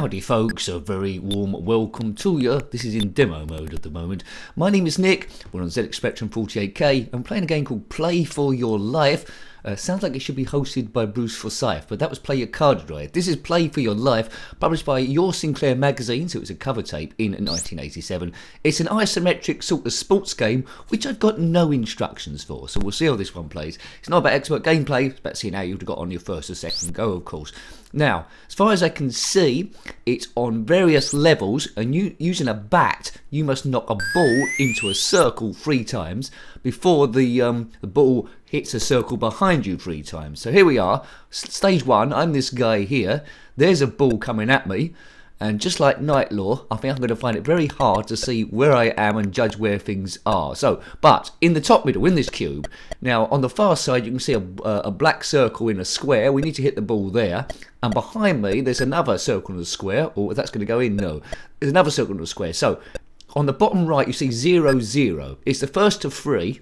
Howdy folks, a very warm welcome to you. This is in demo mode at the moment. My name is Nick, we're on zxspectrum 48K. I'm playing a game called Play For Your Life. Sounds like it should be hosted by Bruce Forsyth, but that was Play Your Cards Right. This is Play For Your Life, published by Your Sinclair Magazine, so it's a cover tape in 1987. It's an isometric sort of sports game, which I've got no instructions for, so we'll see how this one plays. It's not about expert gameplay, it's about seeing how you've got on your first or second go, of course. Now, as far as I can see, it's on various levels, and using a bat, you must knock a ball into a circle 3 times before the ball hits a circle behind you 3 times. So here we are, stage 1, I'm this guy here, there's a ball coming at me, and just like Night Law, I think I'm going to find it very hard to see where I am and judge where things are. So, but in the top middle, in this cube, now on the far side you can see a black circle in a square. We need to hit the ball there. And behind me there's another circle in a square. Or that's going to go in, no. There's another circle in a square. So, on the bottom right you see 0, 0. It's the first of 3.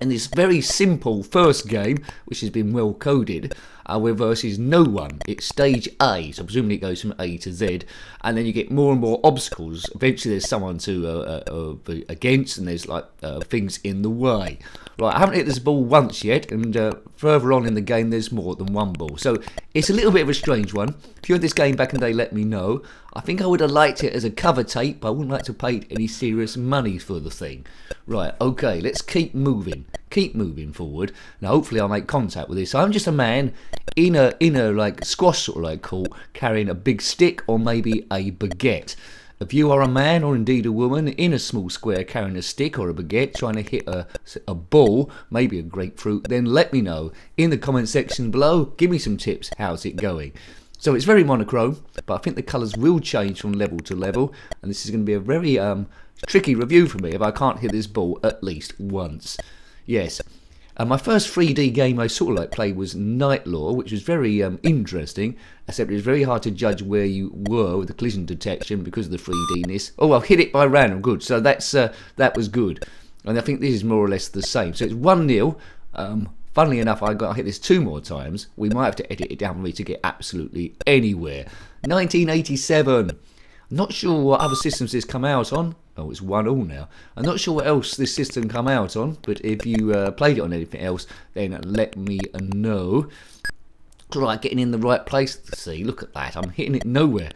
And this very simple first game, which has been well coded, we're versus no one. It's stage A, so presumably it goes from A to Z, and then you get more and more obstacles. Eventually there's someone to be against, and there's like things in the way. Right, I haven't hit this ball once yet, and further on in the game there's more than one ball. So it's a little bit of a strange one. If you had this game back in the day, let me know. I think I would have liked it as a cover tape, but I wouldn't like to pay any serious money for the thing. Right, okay, let's keep moving. Keep moving forward. Now hopefully I'll make contact with this. I'm just a man in a like squash sort of like court, carrying a big stick or maybe a baguette. If you are a man or indeed a woman in a small square carrying a stick or a baguette trying to hit a ball, maybe a grapefruit, then let me know in the comment section below. Give me some tips. How's it going? So it's very monochrome, but I think the colours will change from level to level, and this is going to be a very tricky review for me if I can't hit this ball at least once. Yes. My first 3D game I sort of like played was Night Law, which was very interesting, except it was very hard to judge where you were with the collision detection because of the 3D-ness. Oh, I've hit it by random, good, so that was good. And I think this is more or less the same. So it's 1-0. Funnily enough, I hit this 2 more times. We might have to edit it down for me to get absolutely anywhere. 1987. I'm not sure what other systems this come out on. Oh, it's 1-1 now. I'm not sure what else this system come out on, but if you played it on anything else, then let me know. Right, getting in the right place. See, look at that. I'm hitting it nowhere.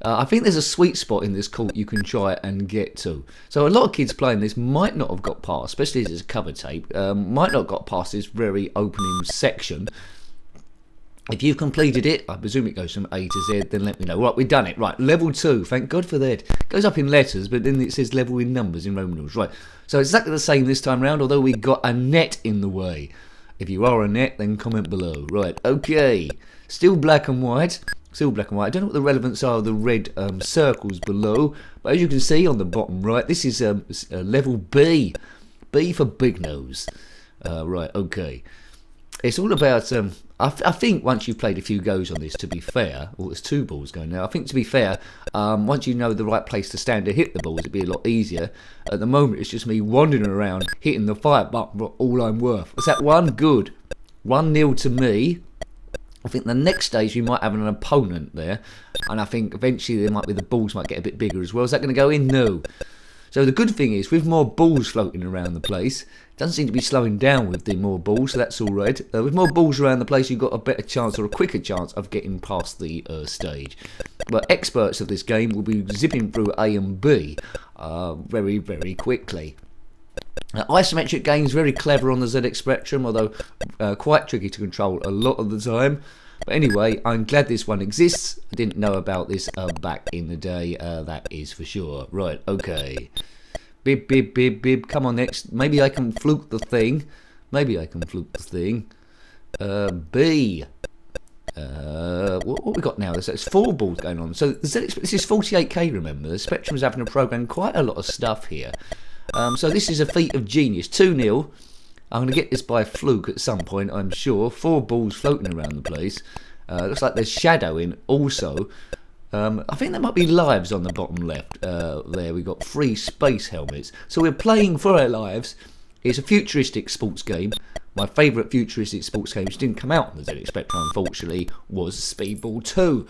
I think there's a sweet spot in this court you can try and get to. So a lot of kids playing this might not have got past, especially as it's a cover tape, might not have got past this very opening section. If you've completed it, I presume it goes from A to Z, then let me know. Right, we've done it. Right, level 2, thank God for that. It goes up in letters, but then it says level in numbers in Roman numerals. Right, so it's exactly the same this time round, although we got a net in the way. If you are a net, then comment below. Right, okay. Still black and white. Still black and white. I don't know what the relevance are of the red circles below, but as you can see on the bottom right, this is level B. B for big nose. Right, okay. It's all about, I think once you've played a few goes on this, to be fair, well, there's 2 balls going now. I think to be fair, once you know the right place to stand to hit the balls, it'd be a lot easier. At the moment, it's just me wandering around, hitting the fire button for all I'm worth. Was that 1? Good. 1-0 to me. I think the next stage we might have an opponent there, and I think eventually the balls might get a bit bigger as well. Is that going to go in? No. So the good thing is, with more balls floating around the place, it doesn't seem to be slowing down with the more balls, so that's all right. With more balls around the place, you've got a better chance or a quicker chance of getting past the stage. But experts of this game will be zipping through A and B very, very quickly. Isometric games, very clever on the zxspectrum, although quite tricky to control a lot of the time. But anyway, I'm glad this one exists. I didn't know about this back in the day, that is for sure. Right, okay. Bib, bib, bib, bib. Come on, next. Maybe I can fluke the thing. Maybe I can fluke the thing. B. What we got now? There's 4 balls going on. So this is 48K, remember. The Spectrum's having to program quite a lot of stuff here. So this is a feat of genius. 2-0. I'm going to get this by fluke at some point, I'm sure. 4 balls floating around the place. Looks like there's shadowing also. I think there might be lives on the bottom left. There we've got 3 space helmets. So we're playing for our lives. It's a futuristic sports game. My favourite futuristic sports game, which didn't come out on the ZX Spectrum, unfortunately, was Speedball 2.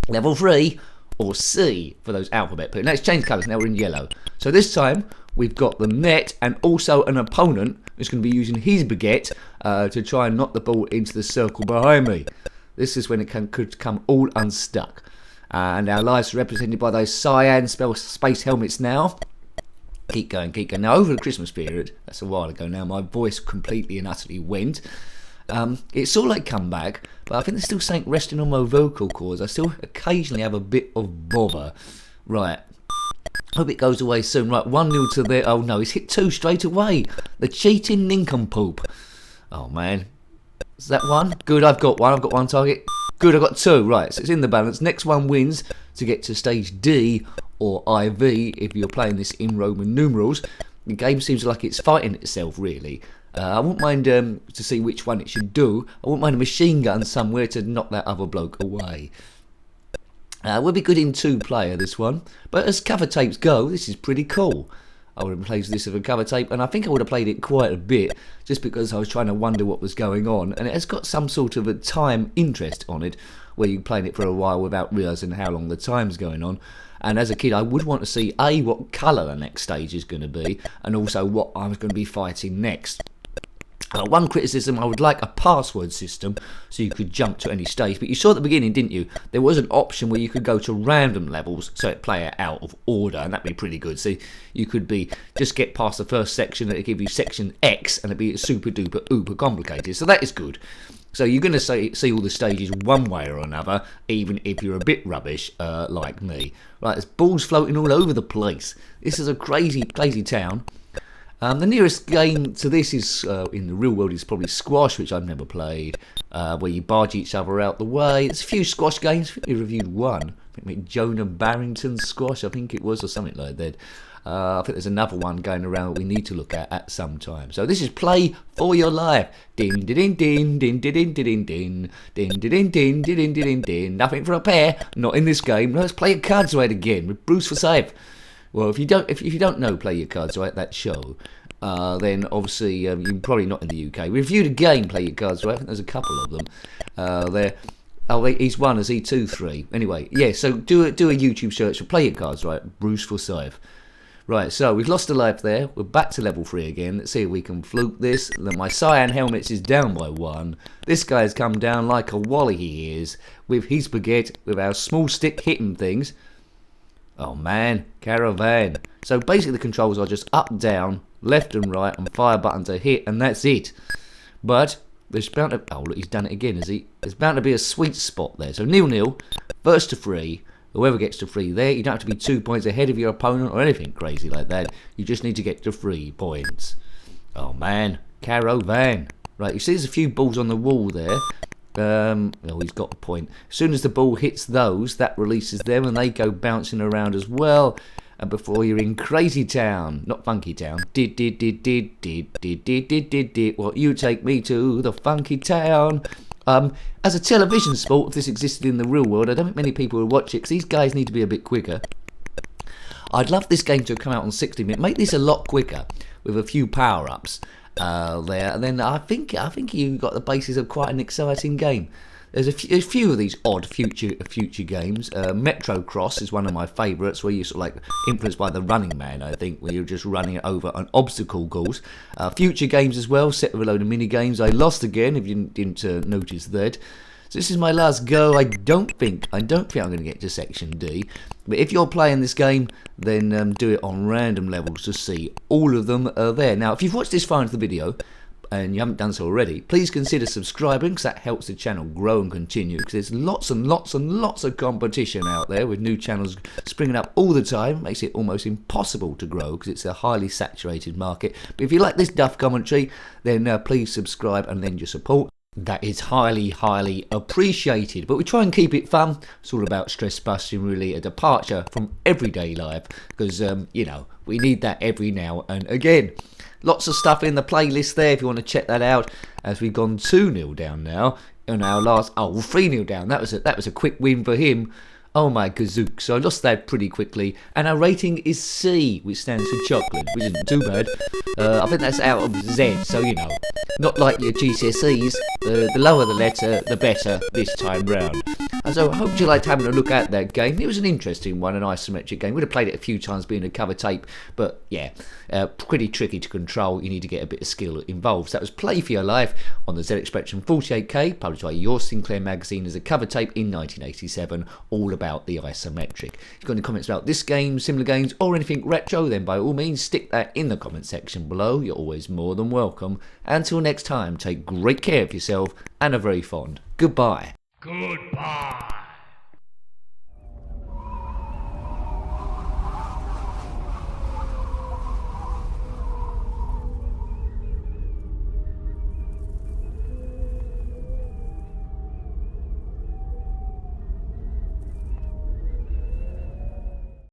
Level 3 or C for those alphabet picks. Now it's changed colours, now we're in yellow. So this time we've got the net and also an opponent who's going to be using his baguette to try and knock the ball into the circle behind me. This is when it could come all unstuck. And our lives are represented by those cyan space helmets now. Keep going, keep going. Now over the Christmas period, that's a while ago now, my voice completely and utterly went. It's sort of like come back, but I think there's still something resting on my vocal cords. I still occasionally have a bit of bother. Right. Hope it goes away soon. Right, 1-0 to there. Oh no, he's hit 2 straight away. The cheating nincompoop. Oh man. Is that one? Good, I've got one. I've got one target. Good, I've got 2. Right, so it's in the balance. Next one wins to get to stage D or IV if you're playing this in Roman numerals. The game seems like it's fighting itself, really. I wouldn't mind to see which one it should do. I wouldn't mind a machine gun somewhere to knock that other bloke away. Would be good in 2-player, this one. But as cover tapes go, this is pretty cool. I would have played this as a cover tape, and I think I would have played it quite a bit, just because I was trying to wonder what was going on. And it has got some sort of a time interest on it, where you're playing it for a while without realising how long the time's going on. And as a kid, I would want to see, A, what colour the next stage is going to be, and also what I was going to be fighting next. One criticism, I would like a password system so you could jump to any stage. But you saw at the beginning, didn't you? There was an option where you could go to random levels so it'd play it out of order, and that'd be pretty good. So you could just get past the first section and it'd give you section X, and it'd be super duper uber complicated. So that is good. So you're going to see all the stages one way or another, even if you're a bit rubbish like me. Right, there's balls floating all over the place. This is a crazy, crazy town. The nearest game to this is in the real world is probably squash, which I've never played, where you barge each other out the way. There's a few squash games. I think we reviewed one. I think Jonah Barrington's squash, I think it was, or something like that. I think there's another one going around that we need to look at some time. So this is Play for Your Life. Din din din din din din din din din din din din din din din din. Nothing for a pair. Not in this game. Let's play your cards right again with Bruce for save. Well, if you don't know Play Your Cards Right, that show, then obviously you're probably not in the UK. We reviewed a game, Play Your Cards Right. I think there's a couple of them. There. Oh, he's won as E2-3. Anyway, yeah. So do a YouTube search for Play Your Cards Right, Bruce Forsyth. Right. So we've lost a life there. We're back to level 3 again. Let's see if we can fluke this. My cyan helmets is down by 1. This guy's come down like a wally. He is with his baguette, with our small stick hitting things. Oh man, caravan. So basically the controls are just up, down, left and right, and fire button to hit, and that's it. But there's bound to... Oh, look, he's done it again, is he? There's bound to be a sweet spot there. So 0-0, first to 3. Whoever gets to 3 there, you don't have to be 2 points ahead of your opponent or anything crazy like that. You just need to get to 3 points. Oh man, caravan. Right, you see there's a few balls on the wall there. Oh, he's got a point. As soon as the ball hits those, that releases them, and they go bouncing around as well. And before you're in Crazy Town, not Funky Town. Did. Well, you take me to the Funky Town. As a television sport, if this existed in the real world, I don't think many people would watch it because these guys need to be a bit quicker. I'd love this game to have come out on 60-minute. Make this a lot quicker with a few power-ups. There, and then I think you got the basis of quite an exciting game. There's a few of these odd future games. Metro Cross is one of my favourites, where you're sort of like influenced by the Running Man, I think, where you're just running it over an obstacle course. Future games as well, set with a load of mini games. I lost again, if you didn't notice that. So this is my last go. I don't think I'm going to get to section D. But if you're playing this game, then do it on random levels to see all of them are there. Now, if you've watched this far into the video, and you haven't done so already, please consider subscribing, because that helps the channel grow and continue, because there's lots and lots and lots of competition out there with new channels springing up all the time. It makes it almost impossible to grow because it's a highly saturated market. But if you like this duff commentary, then please subscribe and lend your support. That is highly, highly appreciated. But we try and keep it fun. It's all about stress busting, really, a departure from everyday life, because, we need that every now and again. Lots of stuff in the playlist there if you want to check that out, as we've gone 2-0 down now in our last... 3-0 down. That was a quick win for him. Oh my gazook. So I lost that pretty quickly. And our rating is C, which stands for chocolate, which isn't too bad. I think that's out of Z, so not like your GCSEs. The lower the letter, the better this time round. So I hope you liked having a look at that game. It was an interesting one, an isometric game. We'd have played it a few times being a cover tape, but yeah, pretty tricky to control. You need to get a bit of skill involved. So that was Play for Your Life on the ZX Spectrum 48K, published by Your Sinclair Magazine as a cover tape in 1987, all about the isometric. If you've got any comments about this game, similar games, or anything retro, then by all means stick that in the comment section below. You're always more than welcome. Until next time, take great care of yourself and are very fond. Goodbye. Goodbye.